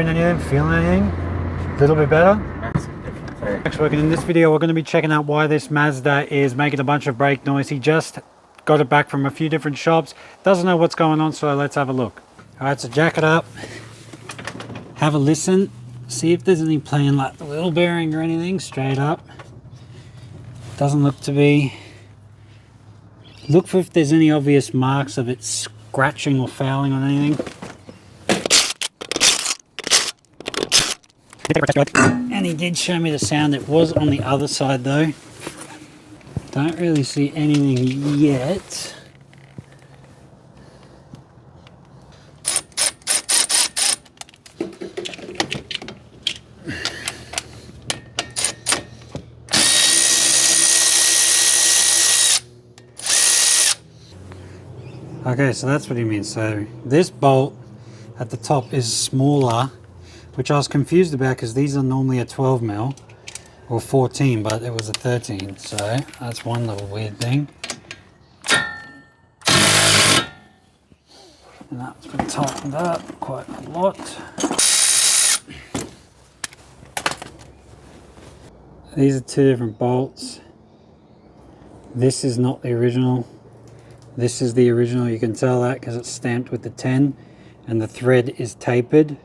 Anything? Feeling anything? A little bit better? Next, in this video we're going to be checking out why this Mazda is making a bunch of brake noise. He just got it back from a few different shops, doesn't know what's going on, so let's have a look. Alright, so jack it up, have a listen, see if there's any playing like the wheel bearing or anything. Straight up, doesn't look to be. Look for if there's any obvious marks of it scratching or fouling on anything. And he did show me the sound. It was on the other side though. Don't really see anything yet. Okay, so that's what he means. So this bolt at the top is smaller, which I was confused about because these are normally a 12 mil or 14, but it was a 13. So that's one little weird thing. And that's been tightened up quite a lot. These are two different bolts. This is not the original. This is the original. You can tell that because it's stamped with the 10 and the thread is tapered.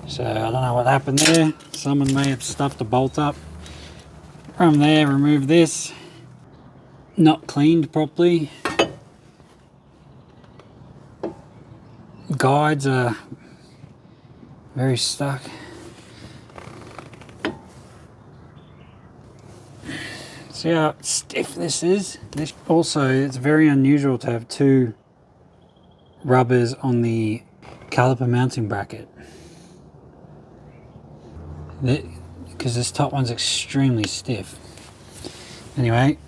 So I don't know what happened there. Someone may have stuffed the bolt up. From there, remove this. Not cleaned properly. Guides are very stuck. See how stiff this is? This also, it's very unusual to have two rubbers on the caliper mounting bracket. Because this top one's extremely stiff. Anyway,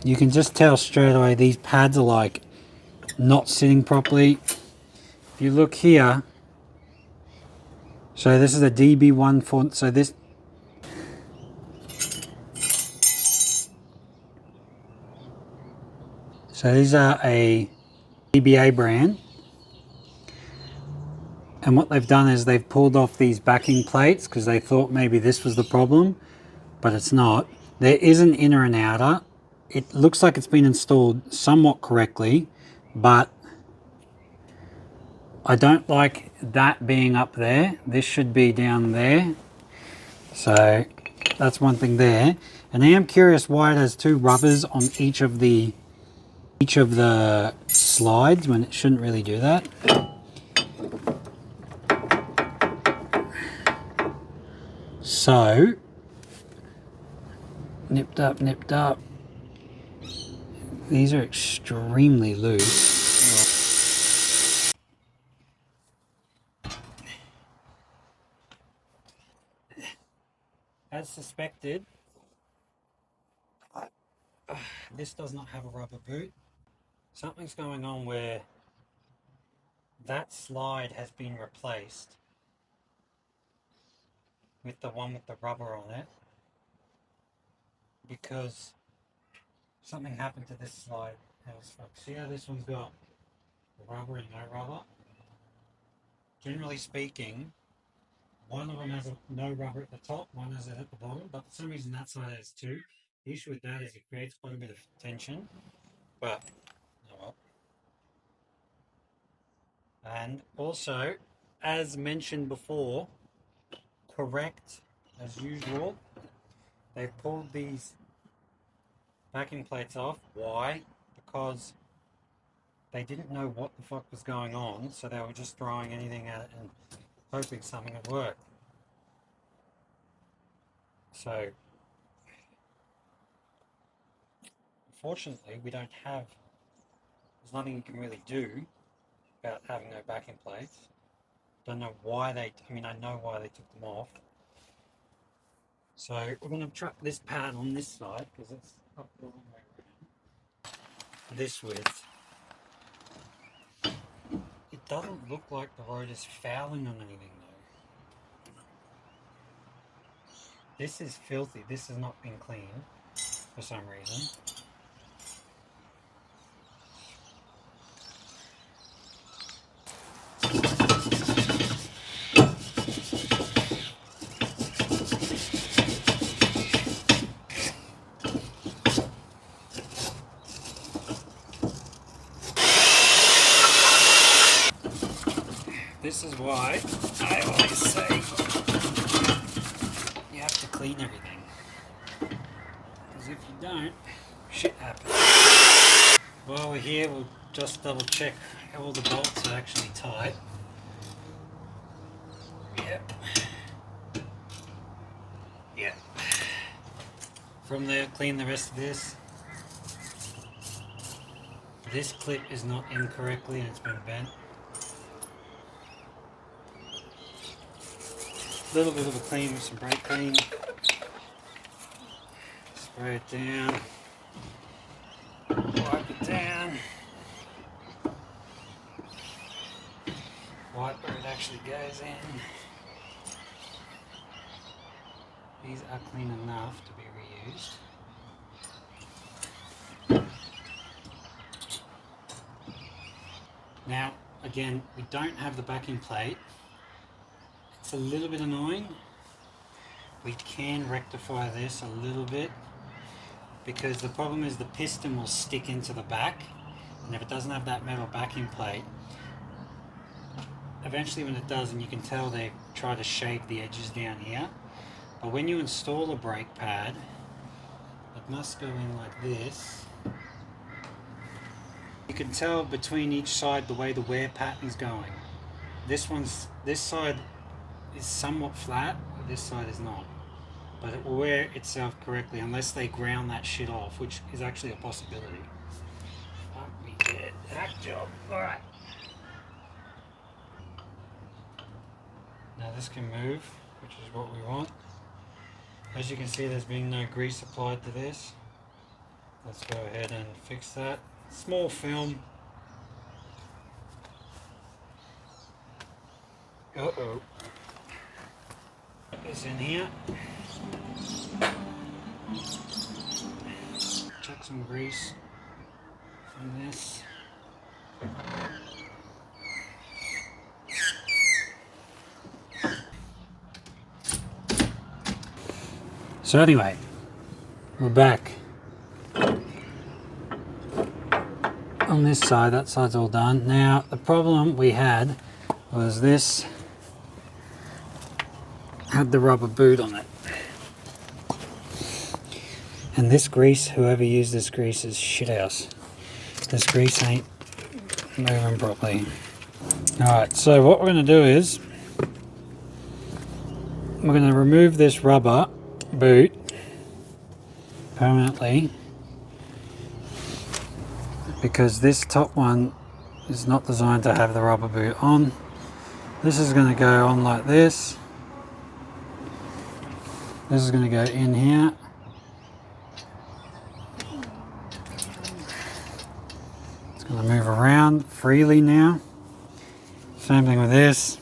you can just tell straight away these pads are like not sitting properly. If you look here, so this is a DB14, so this, so these are a DBA brand. And what they've done is they've pulled off these backing plates because they thought maybe this was the problem, but it's not. There is an inner and outer. It looks like it's been installed somewhat correctly, but I don't like that being up there. This should be down there. So that's one thing there. And I am curious why it has two rubbers on each of the slides when it shouldn't really do that. So, nipped up. These are extremely loose. As suspected, this does not have a rubber boot. Something's going on where that slide has been replaced with the one with the rubber on it, because something happened to this slide. See how this one's got rubber and no rubber? Generally speaking, one of them has no rubber at the top, one has it at the bottom, but for some reason that side has two. The issue with that is it creates quite a bit of tension, but oh well. And also, as mentioned before, correct as usual, they've pulled these backing plates off. Why? Because they didn't know what the fuck was going on, so they were just throwing anything at it and hoping something would work. So unfortunately we don't have, there's nothing you can really do about having no backing plates. Don't know why they, I know why they took them off. So we're going to truck this pad on this side because it's up the wrong way around. This width. It doesn't look like the road is fouling on anything though. This is filthy. This has not been cleaned for some reason. This is why I always say you have to clean everything. Because if you don't, shit happens. While we're here, we'll just double check all the bolts are actually tight. Yep. Yep. From there, clean the rest of this. This clip is not in correctly and it's been bent. A little bit of a clean with some brake clean. Spray it down. Wipe it down. Wipe where it actually goes in. These are clean enough to be reused. Now, again, we don't have the backing plate. It's a little bit annoying. We can rectify this a little bit because the problem is the piston will stick into the back, and if it doesn't have that metal backing plate, eventually when it does, and you can tell they try to shave the edges down here, but when you install a brake pad, it must go in like this. You can tell between each side the way the wear pattern is going. This side is somewhat flat, but this side is not. But it will wear itself correctly unless they ground that shit off, which is actually a possibility. Fuck me dead. Hack job. Alright. Now this can move, which is what we want. As you can see, there's been no grease applied to this. Let's go ahead and fix that. Small film. Uh-oh. Put this in here. Chuck some grease on this. So anyway, we're back. On this side, that side's all done. Now, the problem we had was this had the rubber boot on it. And this grease, whoever used this grease is shithouse. This grease ain't moving properly. Alright, so what we're going to do is we're going to remove this rubber boot permanently, because this top one is not designed to have the rubber boot on. This is going to go on like this. This is going to go in here. It's going to move around freely now. Same thing with this.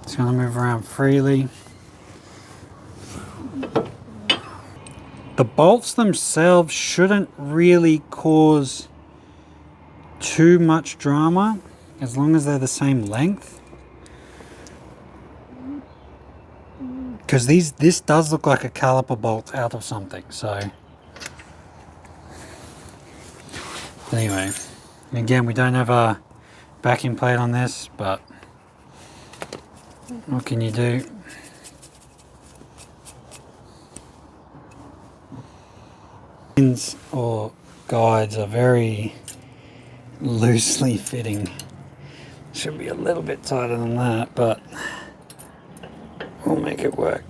It's going to move around freely. The bolts themselves shouldn't really cause too much drama as long as they're the same length. Because this does look like a caliper bolt out of something, so. Anyway, again, we don't have a backing plate on this, but what can you do? Pins or guides are very loosely fitting. Should be a little bit tighter than that, but we'll make it work.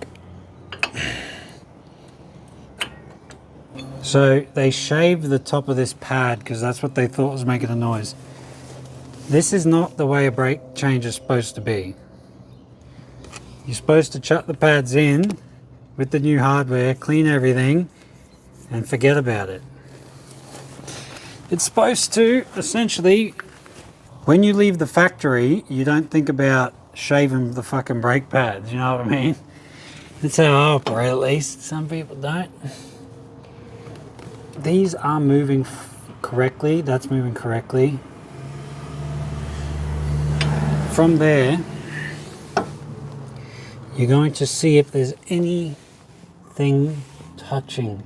So they shaved the top of this pad because that's what they thought was making a noise. This is not the way a brake change is supposed to be. You're supposed to chuck the pads in with the new hardware, clean everything, and forget about it. It's supposed to, essentially, when you leave the factory, you don't think about shaving the fucking brake pads, you know what I mean? That's how I operate, at least. Some people don't. These are moving correctly. That's moving correctly. From there, you're going to see if there's anything touching.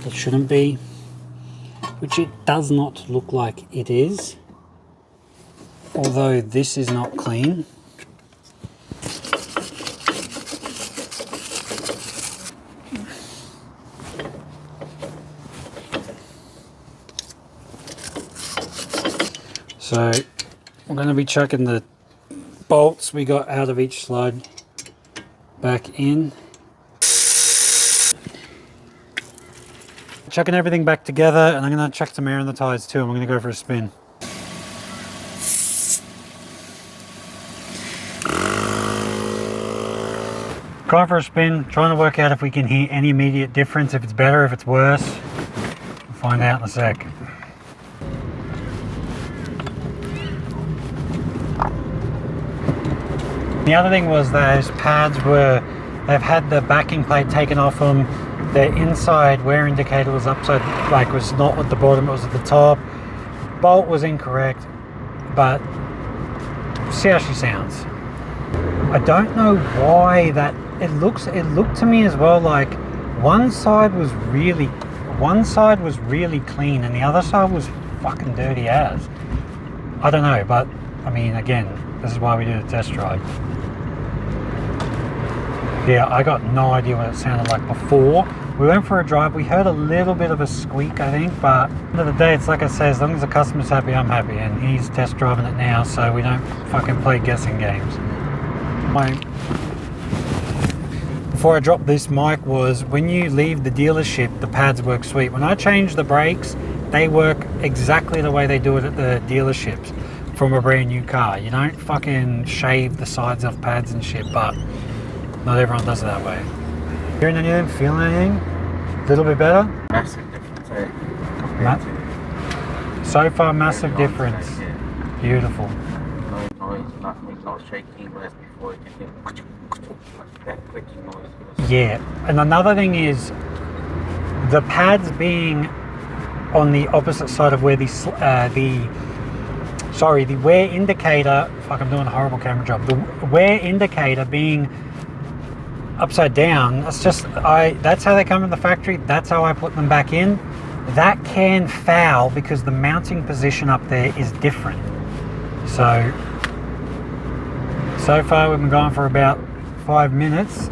It shouldn't be, which it does not look like it is, although this is not clean. So we're going to be chucking the bolts we got out of each slide back in. Chucking everything back together, and I'm going to chuck some air in the tires too, and we're going to go for a spin. Going for a spin, trying to work out if we can hear any immediate difference, if it's better, if it's worse. We'll find out in a sec. The other thing was those pads they've had the backing plate taken off them. The inside wear indicator was upside, was not at the bottom, it was at the top. Bolt was incorrect, but see how she sounds. I don't know why that, it looked to me as well like one side was really clean and the other side was fucking dirty as. I don't know, but I mean, again, this is why we do the test drive. Yeah, I got no idea what it sounded like before. We went for a drive, we heard a little bit of a squeak, I think, but at the end of the day, it's like I say, as long as the customer's happy, I'm happy, and he's test driving it now, so we don't fucking play guessing games. Before I dropped this mic was, when you leave the dealership, the pads work sweet. When I change the brakes, they work exactly the way they do it at the dealerships from a brand new car. You don't fucking shave the sides off pads and shit, but not everyone does it that way. Hearing anything? Feeling anything? A little bit better? Massive difference, eh? So far, massive difference. Yeah. Beautiful. No noise, nothing, not shaking, whereas before you can hear like that clicking noise. Yeah, and another thing is the pads being on the opposite side of where the wear indicator, fuck, I'm doing a horrible camera job. The wear indicator being upside down, that's how they come in the factory, that's how I put them back in. That can foul because the mounting position up there is different. So far we've been going for about 5 minutes.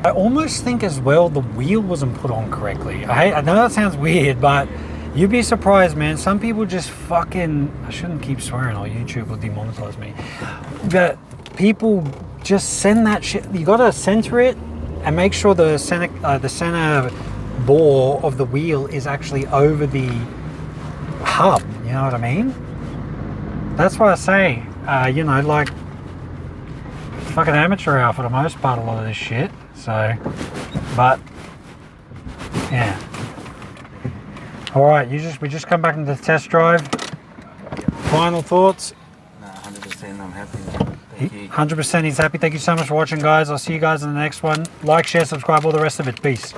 I almost think as well the wheel wasn't put on correctly. I know that sounds weird, but you'd be surprised, man. Some people just fucking, I shouldn't keep swearing or YouTube will demonetize me, but people just send that shit. You gotta center it and make sure the center bore of the wheel is actually over the hub, you know what I mean? That's why I say, you know, like, fucking amateur hour for the most part, a lot of this shit. So, but yeah. All right, we just come back into the test drive. Final thoughts? Nah, 100%, I'm happy. Thank you. 100% he's happy. Thank you so much for watching, guys. I'll see you guys in the next one. Like, share, subscribe, all the rest of it. Peace.